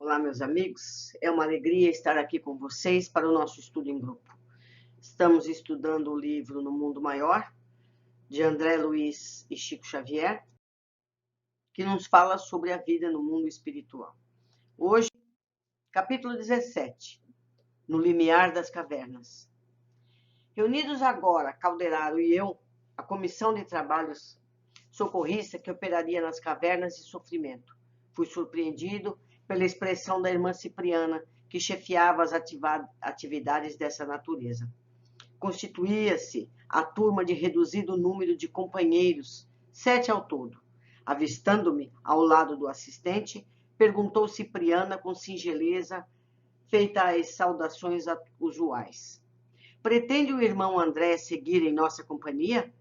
Olá, meus amigos. É uma alegria estar aqui com vocês para o nosso estudo em grupo. Estamos estudando o livro No Mundo Maior, de André Luiz e Chico Xavier, que nos fala sobre a vida no mundo espiritual. Hoje, capítulo 17, No Limiar das Cavernas. Reunidos agora, Calderaro e eu, a comissão de trabalhos socorrista que operaria nas cavernas de sofrimento, fui surpreendido pela expressão da irmã Cipriana, que chefiava as atividades dessa natureza. Constituía-se a turma de reduzido número de companheiros, 7 ao todo. Avistando-me ao lado do assistente, perguntou Cipriana com singeleza, feita as saudações usuais. Pretende o irmão André seguir em nossa companhia?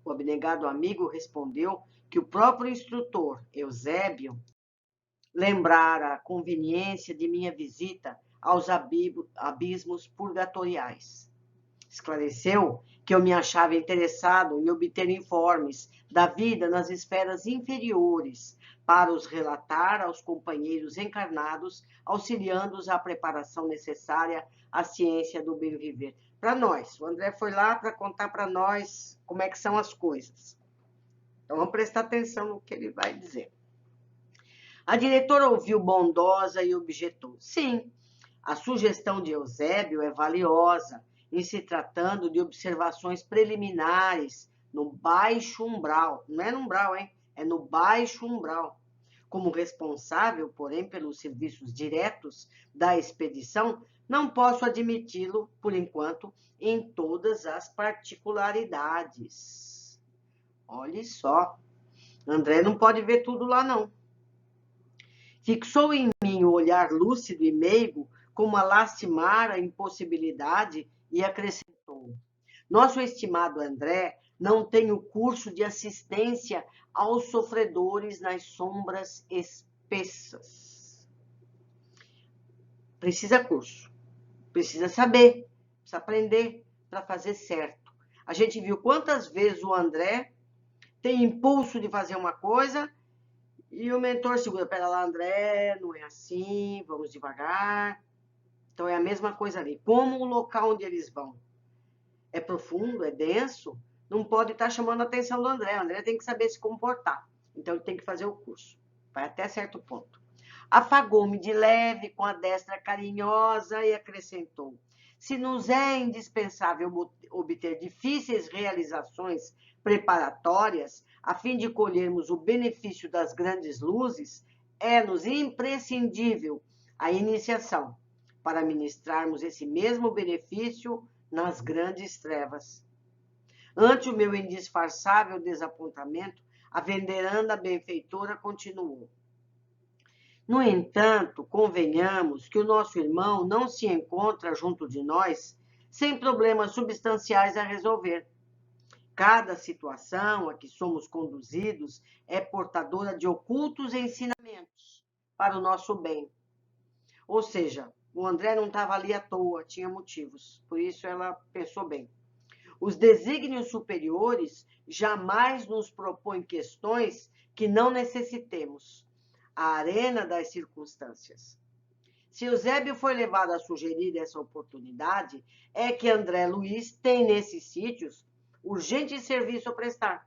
O abnegado amigo respondeu que o próprio instrutor, Eusébio, lembrara a conveniência de minha visita aos abismos purgatoriais. Esclareceu que eu me achava interessado em obter informes da vida nas esferas inferiores para os relatar aos companheiros encarnados, auxiliando-os à preparação necessária à ciência do bem viver. Para nós, o André foi lá para contar para nós como é que são as coisas. Então vamos prestar atenção no que ele vai dizer. A diretora ouviu bondosa e objetou. Sim, a sugestão de Eusébio é valiosa, em se tratando de observações preliminares no baixo umbral. Não é no umbral, hein? É no baixo umbral. Como responsável, porém, pelos serviços diretos da expedição, não posso admiti-lo, por enquanto, em todas as particularidades. Olhe só, André não pode ver tudo lá, não. Fixou em mim o olhar lúcido e meigo, com uma lastimara impossibilidade, e acrescentou: nosso estimado André não tem o curso de assistência aos sofredores nas sombras espessas. Precisa curso, precisa saber, precisa aprender para fazer certo. A gente viu quantas vezes o André tem impulso de fazer uma coisa e o mentor segura, pera lá, André, não é assim, vamos devagar. Então é a mesma coisa ali. Como o local onde eles vão é profundo, é denso, não pode estar chamando a atenção do André. O André tem que saber se comportar. Então ele tem que fazer o curso. Vai até certo ponto. Afagou-me de leve com a destra carinhosa e acrescentou: se nos é indispensável obter difíceis realizações preparatórias, a fim de colhermos o benefício das grandes luzes, é-nos imprescindível a iniciação, para ministrarmos esse mesmo benefício nas grandes trevas. Ante o meu indisfarçável desapontamento, a veneranda benfeitora continuou: no entanto, convenhamos que o nosso irmão não se encontra junto de nós sem problemas substanciais a resolver. Cada situação a que somos conduzidos é portadora de ocultos ensinamentos para o nosso bem. Ou seja, o André não estava ali à toa, tinha motivos. Por isso ela pensou bem. Os desígnios superiores jamais nos propõem questões que não necessitemos. A arena das circunstâncias. Se Eusébio foi levado a sugerir essa oportunidade, é que André Luiz tem nesses sítios urgente serviço a prestar.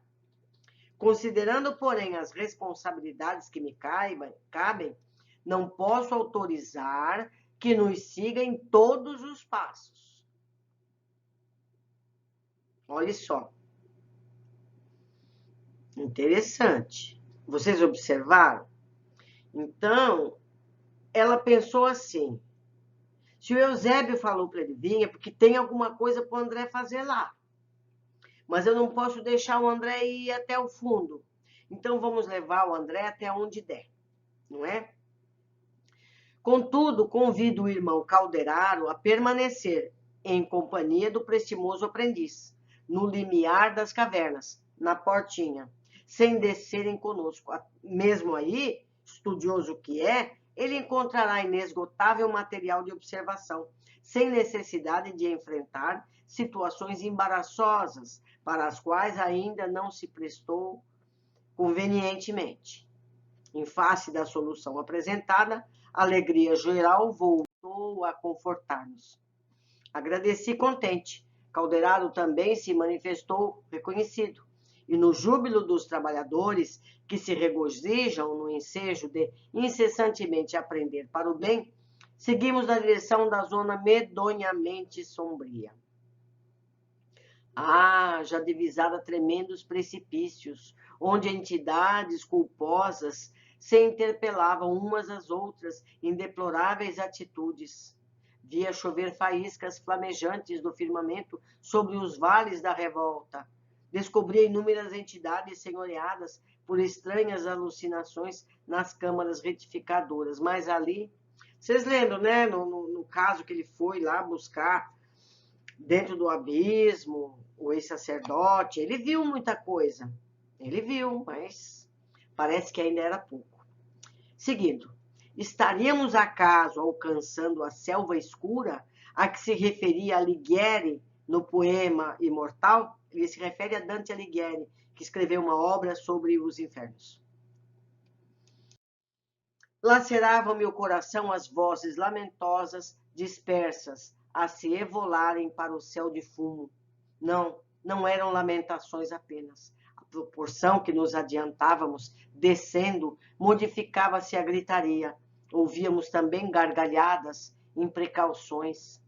Considerando, porém, as responsabilidades que me cabem, não posso autorizar que nos siga em todos os passos. Olha só. Interessante. Vocês observaram? Então, ela pensou assim: se o Eusébio falou para ele vir, é porque tem alguma coisa para o André fazer lá. Mas eu não posso deixar o André ir até o fundo. Então, vamos levar o André até onde der, não é? Contudo, convido o irmão Calderaro a permanecer em companhia do prestimoso aprendiz, no limiar das cavernas, na portinha, sem descerem conosco. Mesmo aí, estudioso que é, ele encontrará inesgotável material de observação, sem necessidade de enfrentar situações embaraçosas para as quais ainda não se prestou convenientemente. Em face da solução apresentada, a alegria geral voltou a confortar-nos. Agradeci contente. Calderaro também se manifestou reconhecido. E no júbilo dos trabalhadores que se regozijam no ensejo de incessantemente aprender para o bem, seguimos na direção da zona medonhamente sombria. Já divisara tremendos precipícios, onde entidades culposas se interpelavam umas às outras em deploráveis atitudes. Via chover faíscas flamejantes do firmamento sobre os vales da revolta. Descobria inúmeras entidades senhoreadas por estranhas alucinações nas câmaras retificadoras. Mas ali, vocês lembram, né? No caso que ele foi lá buscar dentro do abismo, o ex-sacerdote, ele viu muita coisa. Ele viu, mas parece que ainda era pouco. Seguindo, estaríamos acaso alcançando a selva escura a que se referia Alighieri no poema Imortal? Ele se refere a Dante Alighieri, que escreveu uma obra sobre os infernos. Laceravam meu coração as vozes lamentosas, dispersas, a se evolarem para o céu de fumo. Não eram lamentações apenas. A proporção que nos adiantávamos, descendo, modificava-se a gritaria. Ouvíamos também gargalhadas, imprecauções.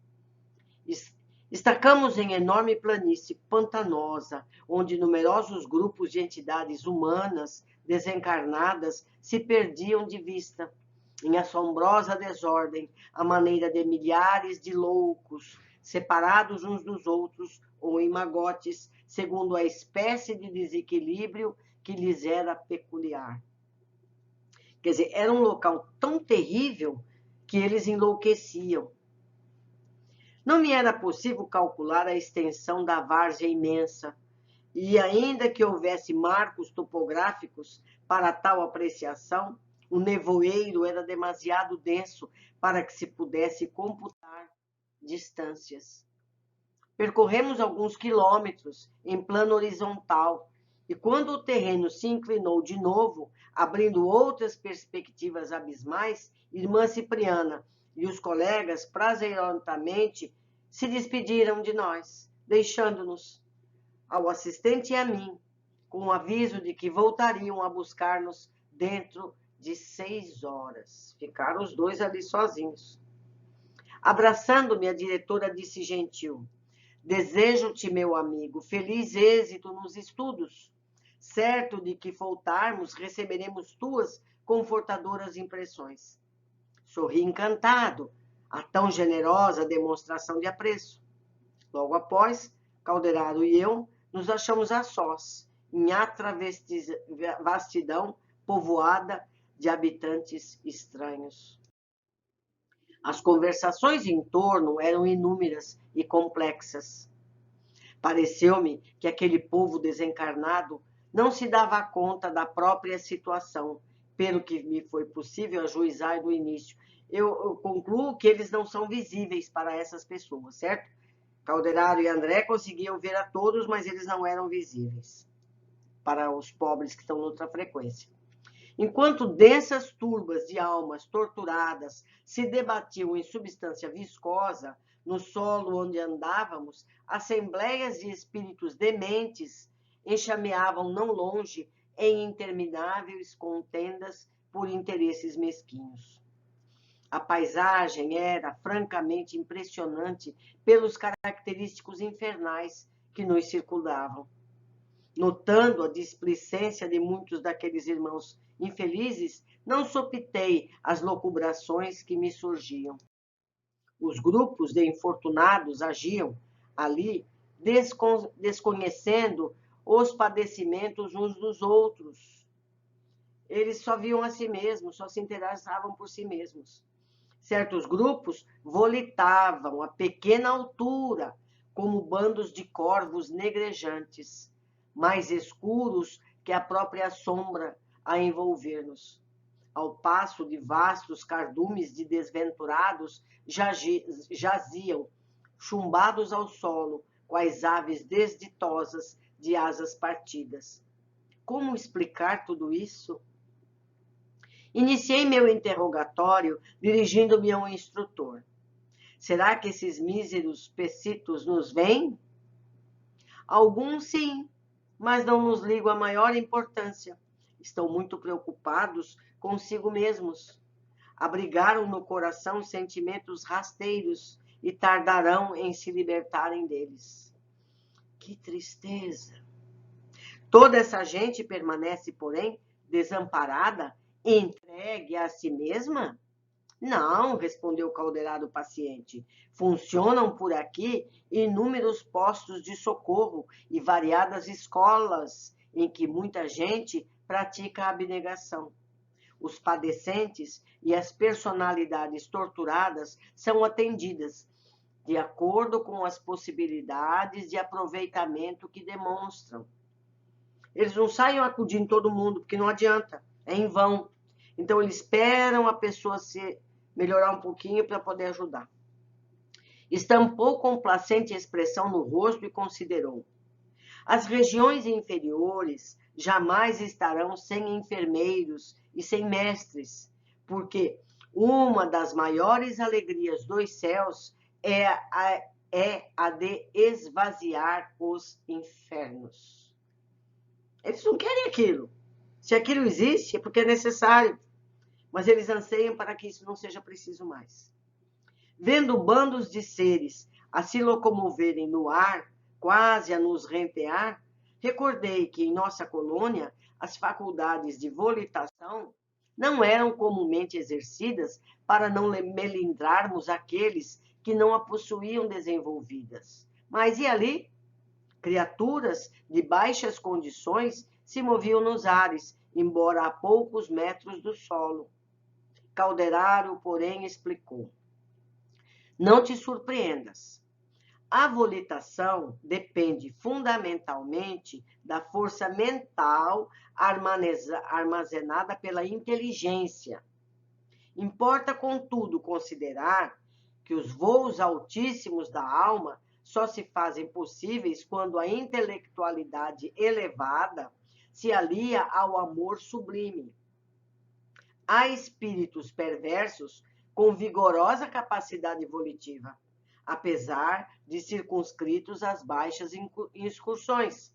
Estacamos em enorme planície pantanosa, onde numerosos grupos de entidades humanas desencarnadas se perdiam de vista, em assombrosa desordem, à maneira de milhares de loucos, separados uns dos outros ou em magotes, segundo a espécie de desequilíbrio que lhes era peculiar. Quer dizer, era um local tão terrível que eles enlouqueciam. Não me era possível calcular a extensão da várzea imensa, e ainda que houvesse marcos topográficos para tal apreciação, o nevoeiro era demasiado denso para que se pudesse computar distâncias. Percorremos alguns quilômetros em plano horizontal, e quando o terreno se inclinou de novo, abrindo outras perspectivas abismais, irmã Cipriana e os colegas prazerosamente se despediram de nós, deixando-nos, ao assistente e a mim, com o aviso de que voltariam a buscar-nos dentro de 6 horas. Ficaram os dois ali sozinhos. Abraçando-me, a diretora disse gentil: desejo-te, meu amigo, feliz êxito nos estudos. Certo de que voltarmos, receberemos tuas confortadoras impressões. Sorri encantado a tão generosa demonstração de apreço. Logo após, Calderaro e eu nos achamos a sós, em atra vastidão povoada de habitantes estranhos. As conversações em torno eram inúmeras e complexas. Pareceu-me que aquele povo desencarnado não se dava conta da própria situação, pelo que me foi possível ajuizar do início. Eu concluo que eles não são visíveis para essas pessoas, certo? Calderaro e André conseguiam ver a todos, mas eles não eram visíveis para os pobres que estão noutra frequência. Enquanto densas turbas de almas torturadas se debatiam em substância viscosa no solo onde andávamos, assembleias de espíritos dementes enxameavam não longe em intermináveis contendas por interesses mesquinhos. A paisagem era francamente impressionante pelos característicos infernais que nos circulavam. Notando a displicência de muitos daqueles irmãos infelizes, não sopitei as locubrações que me surgiam. Os grupos de infortunados agiam ali, desconhecendo os padecimentos uns dos outros. Eles só viam a si mesmos, só se interessavam por si mesmos. Certos grupos volitavam a pequena altura, como bandos de corvos negrejantes, mais escuros que a própria sombra a envolver-nos. Ao passo de vastos cardumes de desventurados jaziam, chumbados ao solo, quais aves desditosas de asas partidas. Como explicar tudo isso? Iniciei meu interrogatório dirigindo-me a um instrutor. Será que esses míseros pecitos nos veem? Alguns sim, mas não nos ligam a maior importância. Estão muito preocupados consigo mesmos. Abrigaram no coração sentimentos rasteiros e tardarão em se libertarem deles. Que tristeza! Toda essa gente permanece, porém, desamparada, entregue a si mesma? Não, respondeu o caldeirado paciente. Funcionam por aqui inúmeros postos de socorro e variadas escolas em que muita gente pratica a abnegação. Os padecentes e as personalidades torturadas são atendidas, de acordo com as possibilidades de aproveitamento que demonstram. Eles não saem acudindo todo mundo, porque não adianta, é em vão. Então, eles esperam a pessoa se melhorar um pouquinho para poder ajudar. Estampou complacente expressão no rosto e considerou: as regiões inferiores jamais estarão sem enfermeiros e sem mestres, porque uma das maiores alegrias dos céus é a de esvaziar os infernos. Eles não querem aquilo. Se aquilo existe, é porque é necessário. Mas eles anseiam para que isso não seja preciso mais. Vendo bandos de seres a se locomoverem no ar, quase a nos rentear, recordei que em nossa colônia as faculdades de volitação não eram comumente exercidas para não melindrarmos aqueles que não a possuíam desenvolvidas. Mas e ali? Criaturas de baixas condições se moviam nos ares, embora a poucos metros do solo. Calderaro, porém, explicou: não te surpreendas. A volitação depende fundamentalmente da força mental armazenada pela inteligência. Importa, contudo, considerar que os voos altíssimos da alma só se fazem possíveis quando a intelectualidade elevada se alia ao amor sublime. Há espíritos perversos com vigorosa capacidade volitiva, apesar de circunscritos às baixas excursões.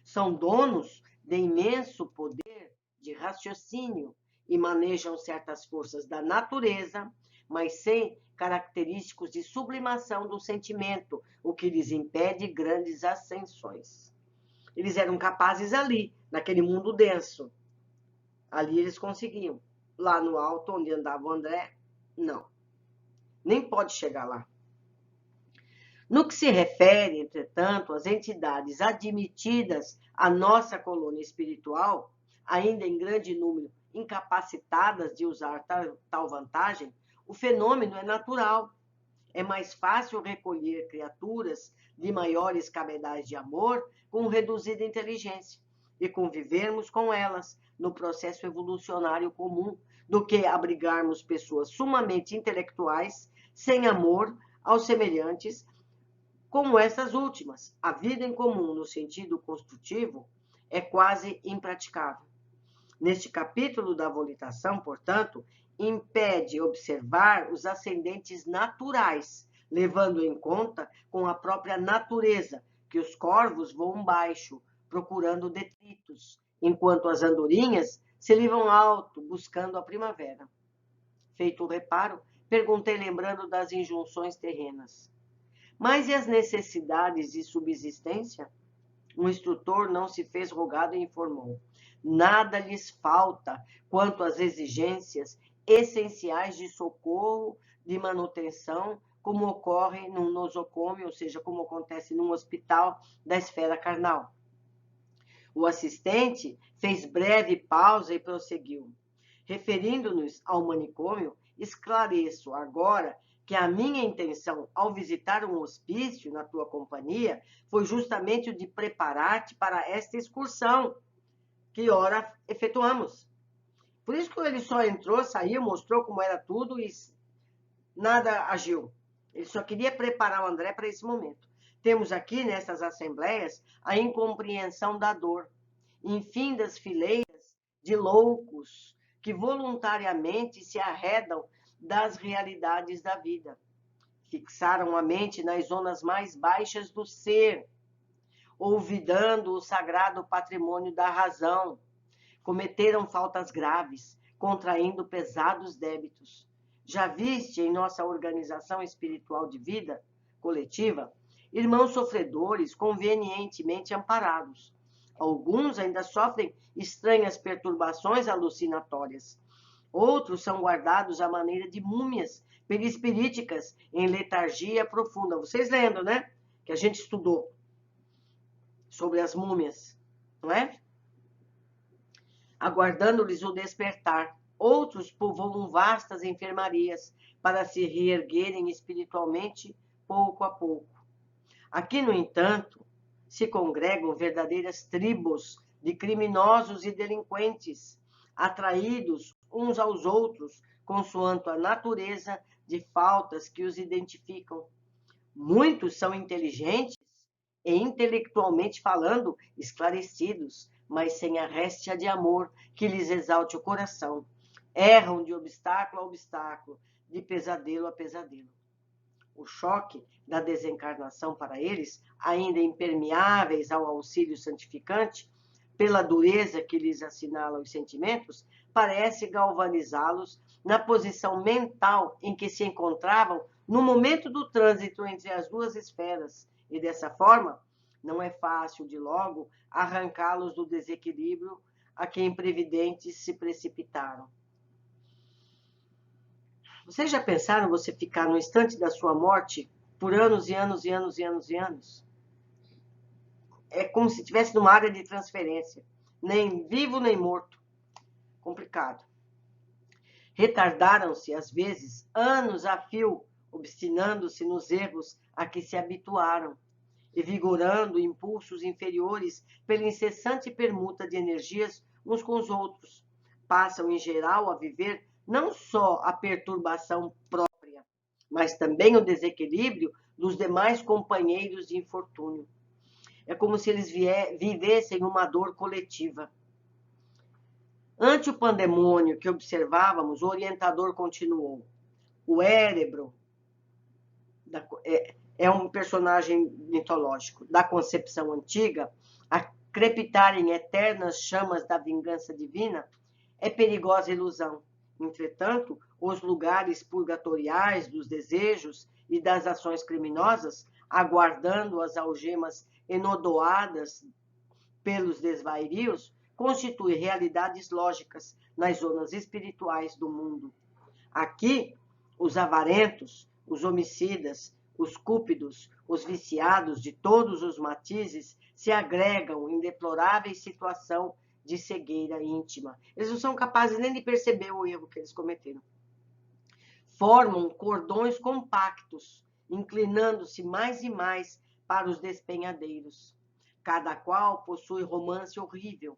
São donos de imenso poder de raciocínio e manejam certas forças da natureza, mas sem característicos de sublimação do sentimento, o que lhes impede grandes ascensões. Eles eram capazes ali, naquele mundo denso. Ali eles conseguiam. Lá no alto, onde andava o André, não. Nem pode chegar lá. No que se refere, entretanto, às entidades admitidas à nossa colônia espiritual, ainda em grande número incapacitadas de usar tal vantagem, o fenômeno é natural. É mais fácil recolher criaturas de maiores cabedais de amor com reduzida inteligência e convivermos com elas no processo evolucionário comum, do que abrigarmos pessoas sumamente intelectuais, sem amor aos semelhantes, como essas últimas. A vida em comum, no sentido construtivo, é quase impraticável. Neste capítulo da volitação, portanto, impede observar os ascendentes naturais, levando em conta com a própria natureza que os corvos voam baixo, procurando detritos, enquanto as andorinhas se elevam alto, buscando a primavera. Feito o reparo, perguntei lembrando das injunções terrenas. Mas e as necessidades de subsistência? O instrutor não se fez rogado e informou: nada lhes falta quanto às exigências essenciais de socorro, de manutenção, como ocorre num nosocômio, ou seja, como acontece num hospital da esfera carnal. O assistente fez breve pausa e prosseguiu: referindo-nos ao manicômio, esclareço agora que a minha intenção ao visitar um hospício na tua companhia foi justamente o de preparar-te para esta excursão que ora efetuamos. Por isso que ele só entrou, saiu, mostrou como era tudo e nada agiu. Ele só queria preparar o André para esse momento. Temos aqui, nessas assembleias, a incompreensão da dor, infindas fileiras de loucos que voluntariamente se arredam das realidades da vida. Fixaram a mente nas zonas mais baixas do ser, olvidando o sagrado patrimônio da razão. Cometeram faltas graves, contraindo pesados débitos. Já viste em nossa organização espiritual de vida coletiva irmãos sofredores convenientemente amparados. Alguns ainda sofrem estranhas perturbações alucinatórias. Outros são guardados à maneira de múmias perispiríticas em letargia profunda. Vocês lembram, né? Que a gente estudou sobre as múmias, não é? Aguardando-lhes o despertar. Outros povoam vastas enfermarias para se reerguerem espiritualmente pouco a pouco. Aqui, no entanto, se congregam verdadeiras tribos de criminosos e delinquentes, atraídos uns aos outros, consoante a natureza de faltas que os identificam. Muitos são inteligentes e, intelectualmente falando, esclarecidos, mas sem a réstia de amor que lhes exalte o coração. Erram de obstáculo a obstáculo, de pesadelo a pesadelo. O choque da desencarnação para eles, ainda impermeáveis ao auxílio santificante, pela dureza que lhes assinala os sentimentos, parece galvanizá-los na posição mental em que se encontravam no momento do trânsito entre as duas esferas, e dessa forma, não é fácil de logo arrancá-los do desequilíbrio a que imprevidentes se precipitaram. Vocês já pensaram você ficar no instante da sua morte por anos e anos e anos e anos e anos? É como se estivesse numa área de transferência. Nem vivo, nem morto. Complicado. Retardaram-se, às vezes, anos a fio, obstinando-se nos erros a que se habituaram, e vigorando impulsos inferiores pela incessante permuta de energias uns com os outros. Passam, em geral, a viver não só a perturbação própria, mas também o desequilíbrio dos demais companheiros de infortúnio. É como se eles vivessem uma dor coletiva. Ante o pandemônio que observávamos, o orientador continuou. O Érebro é um personagem mitológico da concepção antiga, a crepitar em eternas chamas da vingança divina, é perigosa ilusão. Entretanto, os lugares purgatoriais dos desejos e das ações criminosas, aguardando as algemas enodoadas pelos desvairios, constituem realidades lógicas nas zonas espirituais do mundo. Aqui, os avarentos, os homicidas, os cúpidos, os viciados de todos os matizes se agregam em deplorável situação de cegueira íntima. Eles não são capazes nem de perceber o erro que eles cometeram. Formam cordões compactos, inclinando-se mais e mais para os despenhadeiros. Cada qual possui romance horrível,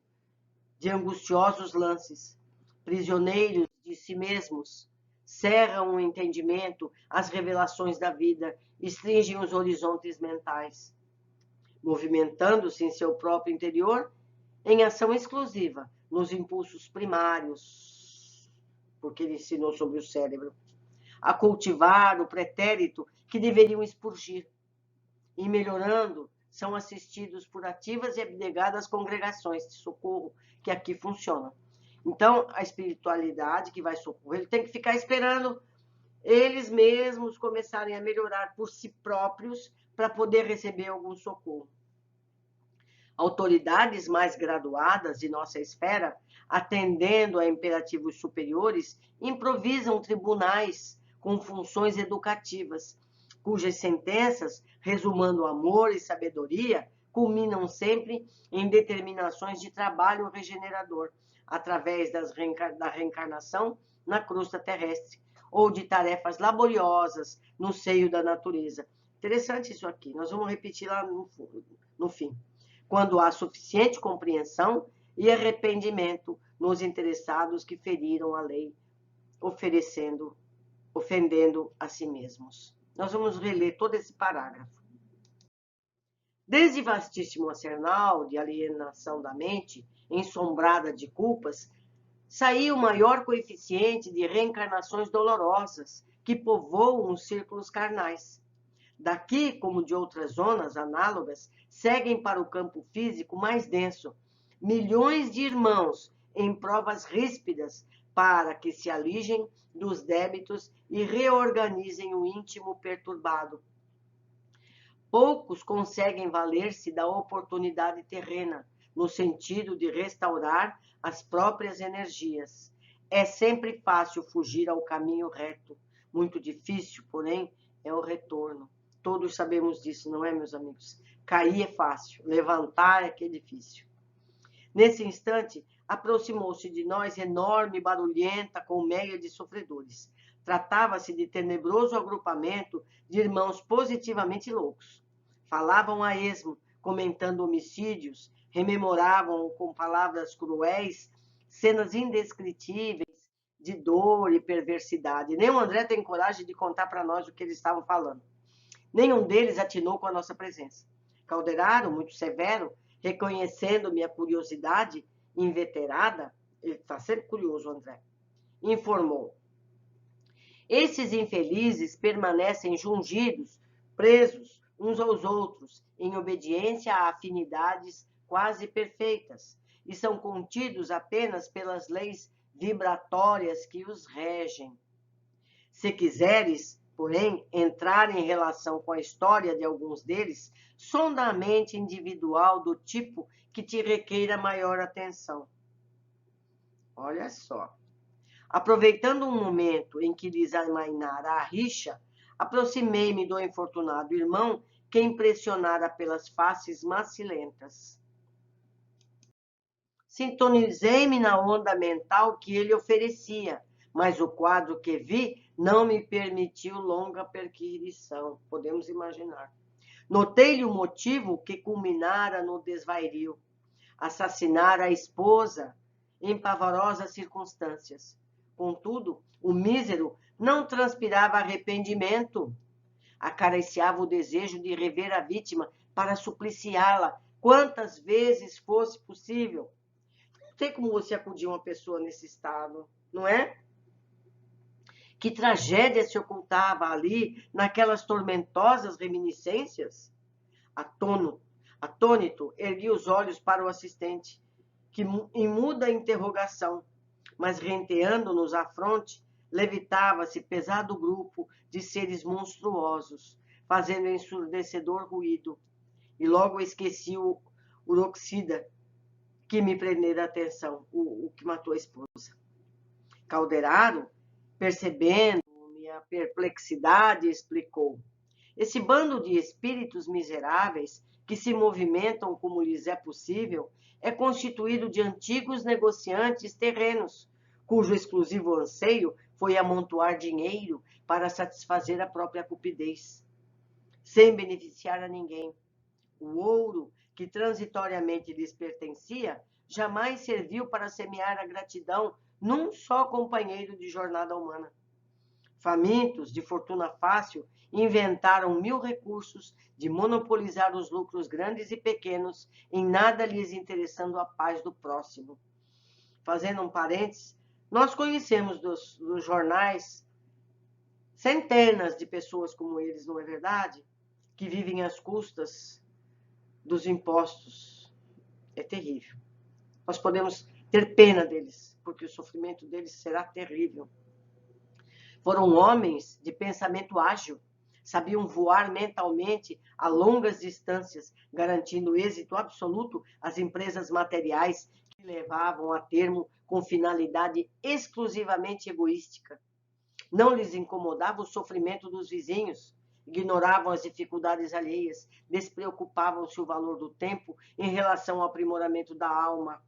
de angustiosos lances. Prisioneiros de si mesmos, cerram o entendimento, as revelações da vida, estringem os horizontes mentais. Movimentando-se em seu próprio interior, em ação exclusiva, nos impulsos primários, porque ele ensinou sobre o cérebro, a cultivar o pretérito que deveriam expurgir. E melhorando, são assistidos por ativas e abnegadas congregações de socorro que aqui funcionam. Então, a espiritualidade que vai socorrer, ele tem que ficar esperando eles mesmos começarem a melhorar por si próprios para poder receber algum socorro. Autoridades mais graduadas de nossa esfera, atendendo a imperativos superiores, improvisam tribunais com funções educativas, cujas sentenças, resumando amor e sabedoria, culminam sempre em determinações de trabalho regenerador, através da reencarnação na crosta terrestre, ou de tarefas laboriosas no seio da natureza. Interessante isso aqui, nós vamos repetir lá no fim. Quando há suficiente compreensão e arrependimento nos interessados que feriram a lei, ofendendo a si mesmos. Nós vamos reler todo esse parágrafo. Desde vastíssimo arsenal de alienação da mente, ensombrada de culpas, saía o maior coeficiente de reencarnações dolorosas que povoam os círculos carnais. Daqui, como de outras zonas análogas, seguem para o campo físico mais denso milhões de irmãos em provas ríspidas para que se alijem dos débitos e reorganizem o íntimo perturbado. Poucos conseguem valer-se da oportunidade terrena, no sentido de restaurar as próprias energias. É sempre fácil fugir ao caminho reto. Muito difícil, porém, é o retorno. Todos sabemos disso, não é, meus amigos? Cair é fácil, levantar é que é difícil. Nesse instante, aproximou-se de nós enorme e barulhenta colmeia de sofredores. Tratava-se de tenebroso agrupamento de irmãos positivamente loucos. Falavam a esmo, comentando homicídios, rememoravam com palavras cruéis cenas indescritíveis de dor e perversidade. Nem o André tem coragem de contar para nós o que eles estavam falando. Nenhum deles atinou com a nossa presença. Calderaro, muito severo, reconhecendo minha curiosidade inveterada, ele está sempre curioso, André, informou: esses infelizes permanecem jungidos, presos uns aos outros, em obediência a afinidades quase perfeitas, e são contidos apenas pelas leis vibratórias que os regem. Se quiseres, porém, entrar em relação com a história de alguns deles, sonda a mente individual do tipo que te requeira maior atenção. Olha só. Aproveitando um momento em que lhes amainara a rixa, aproximei-me do infortunado irmão que impressionara pelas faces macilentas. Sintonizei-me na onda mental que ele oferecia, mas o quadro que vi não me permitiu longa perquisição, podemos imaginar. Notei-lhe o motivo que culminara no desvario. Assassinar a esposa em pavorosas circunstâncias. Contudo, o mísero não transpirava arrependimento. Acariciava o desejo de rever a vítima para supliciá-la quantas vezes fosse possível. Não tem como você acudir uma pessoa nesse estado, não é? Que tragédia se ocultava ali, naquelas tormentosas reminiscências? Atônito, ergui os olhos para o assistente, que em muda interrogação, mas renteando-nos à fronte, levitava-se pesado grupo de seres monstruosos, fazendo ensurdecedor ruído. E logo esqueci o uroxida, que me prendera a atenção, o que matou a esposa. Calderaro, percebendo minha perplexidade, explicou: esse bando de espíritos miseráveis que se movimentam como lhes é possível é constituído de antigos negociantes terrenos, cujo exclusivo anseio foi amontoar dinheiro para satisfazer a própria cupidez, sem beneficiar a ninguém. O ouro que transitoriamente lhes pertencia jamais serviu para semear a gratidão num só companheiro de jornada humana. Famintos de fortuna fácil, inventaram 1000 recursos de monopolizar os lucros grandes e pequenos, em nada lhes interessando a paz do próximo. Fazendo um parênteses, nós conhecemos dos jornais centenas de pessoas como eles, não é verdade? Que vivem às custas dos impostos. É terrível. Nós podemos ter pena deles, porque o sofrimento deles será terrível. Foram homens de pensamento ágil, sabiam voar mentalmente a longas distâncias, garantindo êxito absoluto às empresas materiais que levavam a termo com finalidade exclusivamente egoística. Não lhes incomodava o sofrimento dos vizinhos, ignoravam as dificuldades alheias, despreocupavam-se o valor do tempo em relação ao aprimoramento da alma.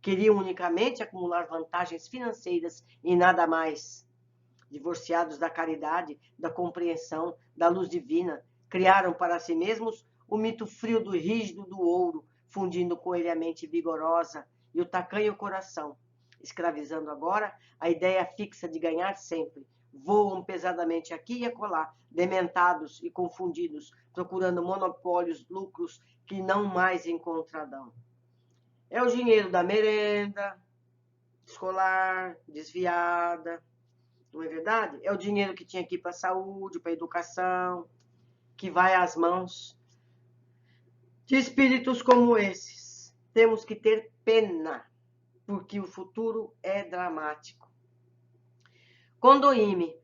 Queriam unicamente acumular vantagens financeiras e nada mais. Divorciados da caridade, da compreensão, da luz divina, criaram para si mesmos o mito frio do rígido do ouro, fundindo com ele a mente vigorosa e o tacanho coração, escravizando agora a ideia fixa de ganhar sempre. Voam pesadamente aqui e acolá, dementados e confundidos, procurando monopólios, lucros que não mais encontrarão. É o dinheiro da merenda, escolar, desviada, não é verdade? É o dinheiro que tinha que ir para a saúde, para a educação, que vai às mãos de espíritos como esses. Temos que ter pena, porque o futuro é dramático. Condoíme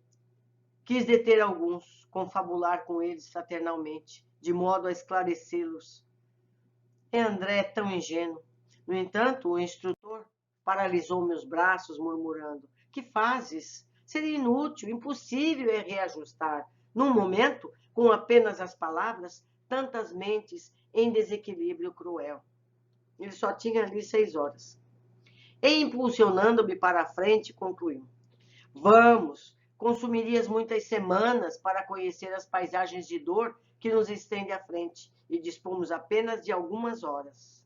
quis deter alguns, confabular com eles fraternalmente, de modo a esclarecê-los. E André é tão ingênuo. No entanto, o instrutor paralisou meus braços, murmurando: que fazes? Seria inútil, impossível é reajustar, num momento, com apenas as palavras, tantas mentes em desequilíbrio cruel. Ele só tinha ali 6 horas. E, impulsionando-me para a frente, concluiu: vamos, consumirias muitas semanas para conhecer as paisagens de dor que nos estende à frente, e dispomos apenas de algumas horas.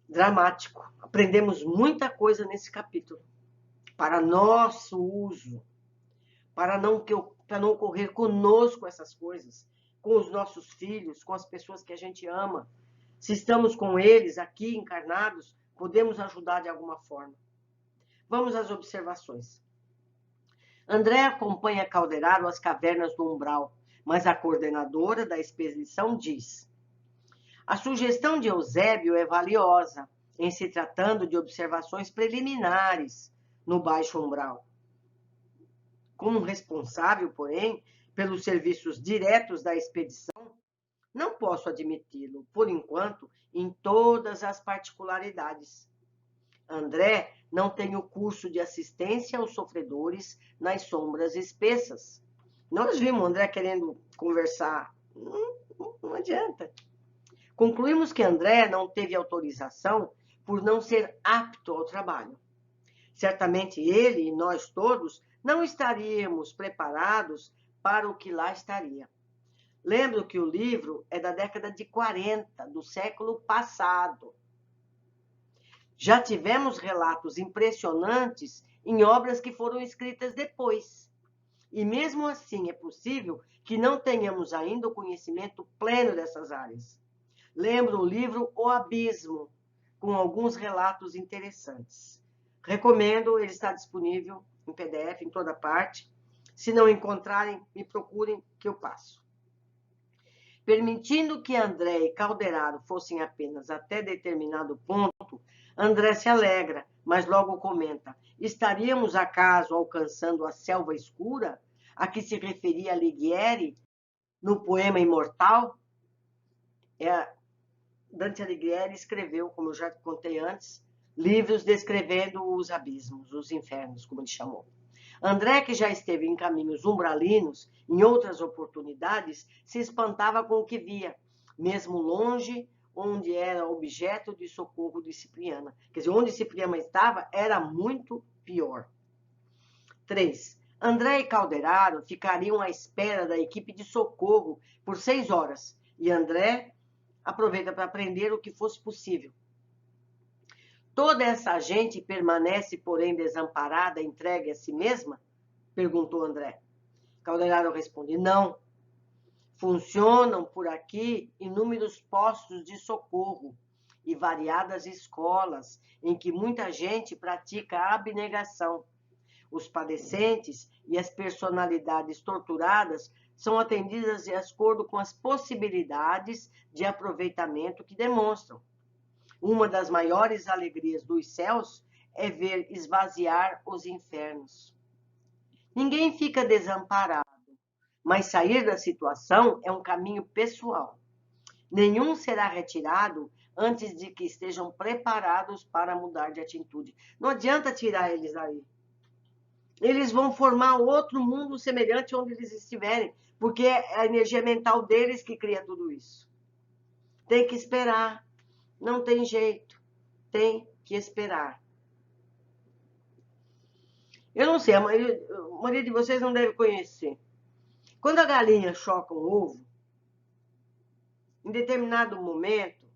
Dramático. Aprendemos muita coisa nesse capítulo. Para nosso uso. Para não ocorrer conosco essas coisas. Com os nossos filhos, com as pessoas que a gente ama. Se estamos com eles aqui encarnados, podemos ajudar de alguma forma. Vamos às observações. André acompanha Calderaro às cavernas do Umbral, mas a coordenadora da expedição diz: a sugestão de Eusébio é valiosa, em se tratando de observações preliminares no Baixo Umbral. Como responsável, porém, pelos serviços diretos da expedição, não posso admiti-lo, por enquanto, em todas as particularidades. André não tem o curso de assistência aos sofredores nas sombras espessas. Nós vimos André querendo conversar. Não adianta. Concluímos que André não teve autorização por não ser apto ao trabalho. Certamente ele e nós todos não estaríamos preparados para o que lá estaria. Lembro que o livro é da década de 40, do século passado. Já tivemos relatos impressionantes em obras que foram escritas depois. E mesmo assim é possível que não tenhamos ainda o conhecimento pleno dessas áreas. Lembro o livro O Abismo, com alguns relatos interessantes. Recomendo, ele está disponível em PDF em toda parte. Se não encontrarem, me procurem que eu passo. Permitindo que André e Calderaro fossem apenas até determinado ponto, André se alegra, mas logo comenta: estaríamos acaso alcançando a selva escura, a que se referia Alighieri no poema Imortal? Dante Alighieri escreveu, como eu já contei antes, livros descrevendo os abismos, os infernos, como ele chamou. André, que já esteve em caminhos umbralinos, em outras oportunidades, se espantava com o que via, mesmo longe, onde era objeto de socorro de Cipriana. Quer dizer, onde Cipriana estava era muito pior. 3. André e Calderaro ficariam à espera da equipe de socorro por 6 horas, e André aproveita para aprender o que fosse possível. Toda essa gente permanece, porém, desamparada, entregue a si mesma? Perguntou André. Calderaro responde: não. Funcionam por aqui inúmeros postos de socorro e variadas escolas em que muita gente pratica a abnegação. Os padecentes e as personalidades torturadas são atendidas de acordo com as possibilidades de aproveitamento que demonstram. Uma das maiores alegrias dos céus é ver esvaziar os infernos. Ninguém fica desamparado, mas sair da situação é um caminho pessoal. Nenhum será retirado antes de que estejam preparados para mudar de atitude. Não adianta tirar eles daí. Eles vão formar outro mundo semelhante onde eles estiverem, porque é a energia mental deles que cria tudo isso. Tem que esperar. Não tem jeito. Tem que esperar. Eu não sei, a maioria de vocês não deve conhecer. Quando a galinha choca um ovo, em determinado momento,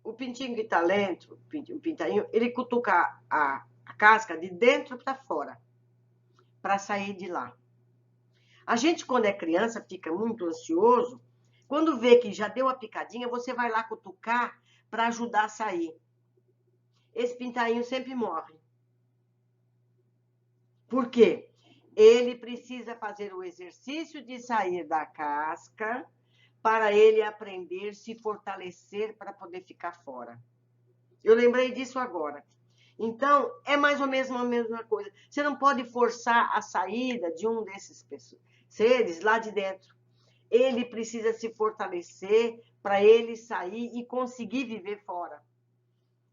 o pintinho que está dentro, o pintainho, ele cutuca a casca de dentro para fora, para sair de lá. A gente, quando é criança, fica muito ansioso. Quando vê que já deu a picadinha, você vai lá cutucar para ajudar a sair. esse pintainho sempre morre. Por quê? Ele precisa fazer o exercício de sair da casca para ele aprender, se fortalecer para poder ficar fora. Eu lembrei disso agora. Então, é mais ou menos a mesma coisa. Você não pode forçar a saída de um desses seres lá de dentro. Ele precisa se fortalecer para ele sair e conseguir viver fora.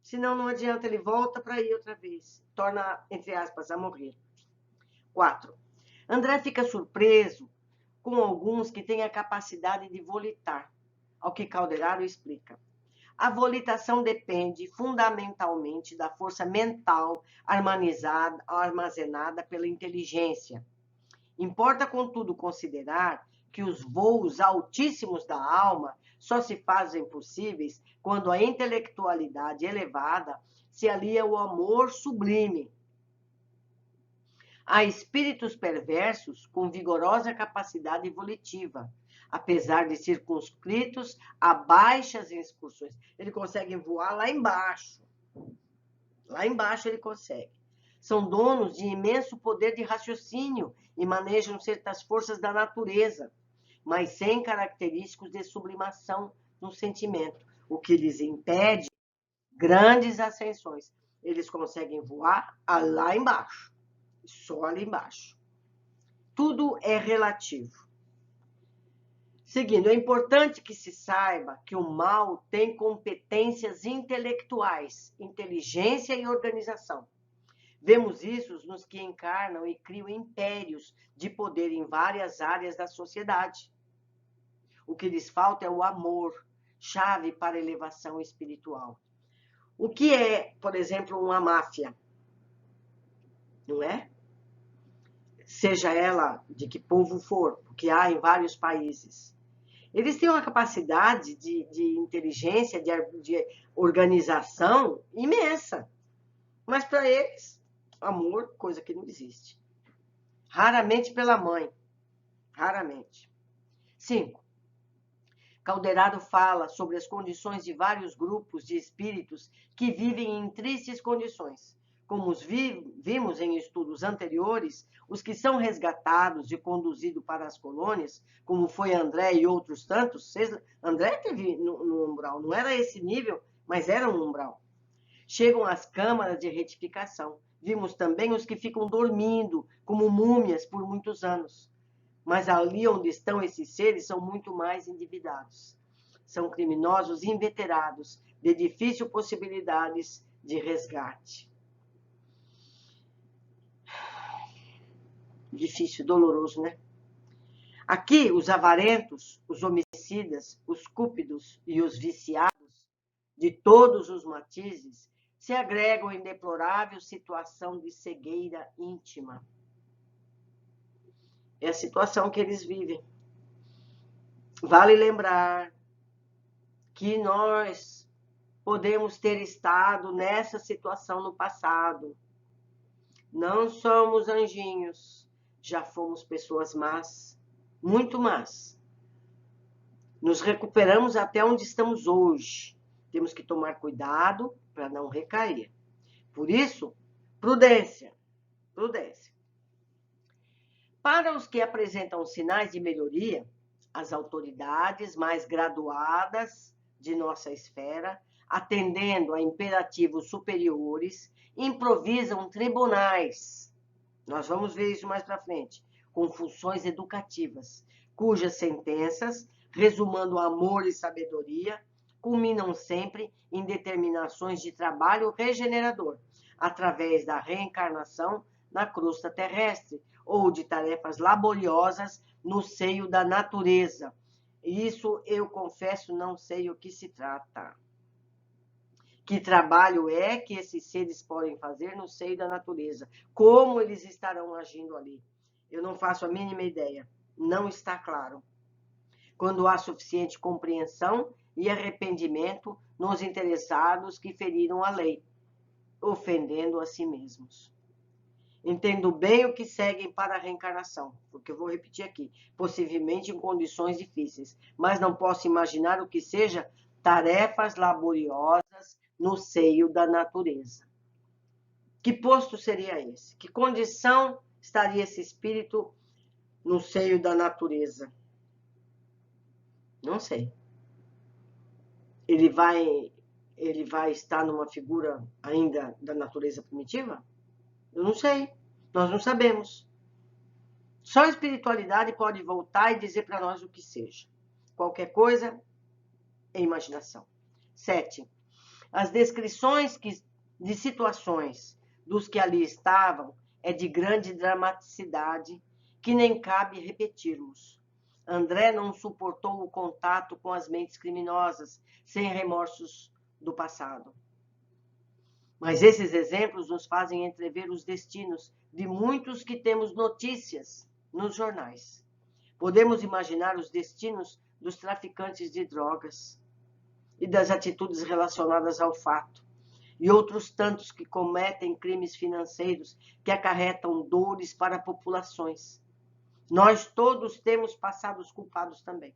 Senão não adianta, ele volta para ir outra vez. Torna, entre aspas, a morrer. 4. André fica surpreso com alguns que têm a capacidade de volitar, ao que Calderaro explica. A volitação depende fundamentalmente da força mental armazenada pela inteligência. Importa, contudo, considerar que os voos altíssimos da alma só se fazem possíveis quando a intelectualidade elevada se alia ao amor sublime. Há espíritos perversos com vigorosa capacidade volitiva, apesar de circunscritos a baixas excursões. Ele consegue voar lá embaixo. Lá embaixo ele consegue. São donos de imenso poder de raciocínio e manejam certas forças da natureza, mas sem característicos de sublimação no sentimento, o que lhes impede grandes ascensões. Eles conseguem voar lá embaixo, só ali embaixo. Tudo é relativo. Seguindo, é importante que se saiba que o mal tem competências intelectuais, inteligência e organização. Vemos isso nos que encarnam e criam impérios de poder em várias áreas da sociedade. O que lhes falta é o amor, chave para a elevação espiritual. O que é, por exemplo, uma máfia? Não é? Seja ela de que povo for, porque há em vários países. Eles têm uma capacidade de inteligência, de organização imensa. Mas para eles, amor, coisa que não existe. Raramente pela mãe. Raramente. 5. Calderaro fala sobre as condições de vários grupos de espíritos que vivem em tristes condições. Como vimos em estudos anteriores, os que são resgatados e conduzidos para as colônias, como foi André e outros tantos, André teve no umbral, não era esse nível, mas era um umbral. Chegam às câmaras de retificação. Vimos também os que ficam dormindo, como múmias, por muitos anos. Mas ali onde estão esses seres são muito mais endividados. São criminosos inveterados, de difícil possibilidades de resgate. Difícil, doloroso, né? Aqui, os avarentos, os homicidas, os cúpidos e os viciados, de todos os matizes, se agregam em deplorável situação de cegueira íntima. É a situação que eles vivem. Vale lembrar que nós podemos ter estado nessa situação no passado. Não somos anjinhos, já fomos pessoas más, muito más. Nos recuperamos até onde estamos hoje. Temos que tomar cuidado para não recair. Por isso, prudência, prudência. Para os que apresentam sinais de melhoria, as autoridades mais graduadas de nossa esfera, atendendo a imperativos superiores, improvisam tribunais. Nós vamos ver isso mais para frente, com funções educativas, cujas sentenças, resumando amor e sabedoria, culminam sempre em determinações de trabalho regenerador, através da reencarnação na crosta terrestre, ou de tarefas laboriosas no seio da natureza. Isso, eu confesso, não sei o que se trata. Que trabalho é que esses seres podem fazer no seio da natureza? Como eles estarão agindo ali? Eu não faço a mínima ideia. Não está claro. Quando há suficiente compreensão e arrependimento nos interessados que feriram a lei, ofendendo a si mesmos. Entendo bem o que seguem para a reencarnação, porque eu vou repetir aqui, possivelmente em condições difíceis, mas não posso imaginar o que seja tarefas laboriosas no seio da natureza. Que posto seria esse? Que condição estaria esse espírito no seio da natureza? Não sei. Ele vai estar numa figura ainda da natureza primitiva? Eu não sei. Nós não sabemos. Só a espiritualidade pode voltar e dizer para nós o que seja. Qualquer coisa é imaginação. 7. As descrições de situações dos que ali estavam é de grande dramaticidade que nem cabe repetirmos. André não suportou o contato com as mentes criminosas, sem remorsos do passado. Mas esses exemplos nos fazem entrever os destinos de muitos que temos notícias nos jornais. Podemos imaginar os destinos dos traficantes de drogas e das atitudes relacionadas ao fato, e outros tantos que cometem crimes financeiros que acarretam dores para populações. Nós todos temos passados culpados também.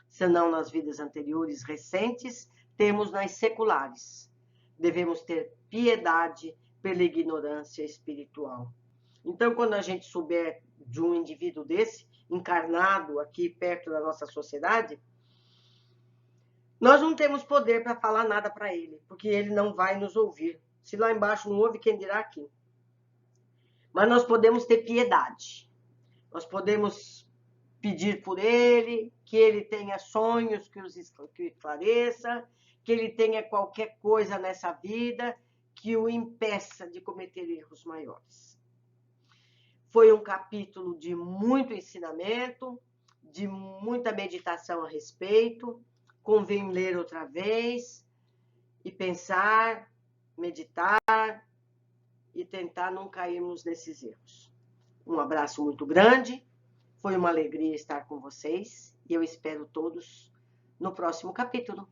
Se não nas vidas anteriores recentes, temos nas seculares. Devemos ter piedade pela ignorância espiritual. Então, quando a gente souber de um indivíduo desse, encarnado aqui perto da nossa sociedade, nós não temos poder para falar nada para ele, porque ele não vai nos ouvir. Se lá embaixo não ouve, quem dirá aqui? Mas nós podemos ter piedade. Nós podemos pedir por ele, que ele tenha sonhos que esclareça, que ele tenha qualquer coisa nessa vida que o impeça de cometer erros maiores. Foi um capítulo de muito ensinamento, de muita meditação a respeito. Convém ler outra vez e pensar, meditar e tentar não cairmos nesses erros. Um abraço muito grande, foi uma alegria estar com vocês e eu espero todos no próximo capítulo.